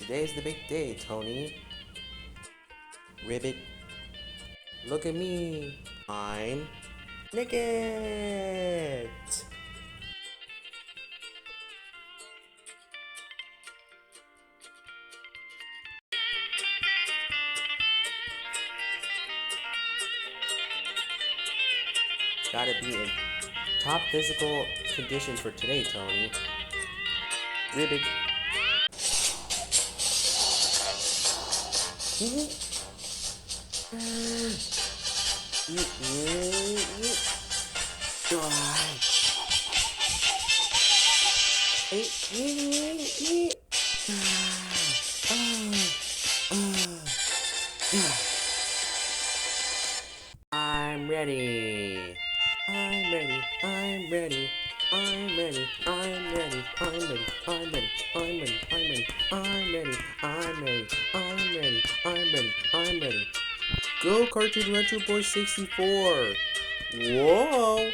Today's the big day, Tony. Ribbit, look at me. I'm naked. Gotta be in top physical condition for today, Tony. Ribbit. I'm ready. I'm ready. I'm ready. I'm ready. I'm ready. I'm ready. I'm ready. I'm ready. I'm ready. I'm ready. I'm ready. I'm ready. I'm ready. Go Cartoon Retro Boy 64. Whoa.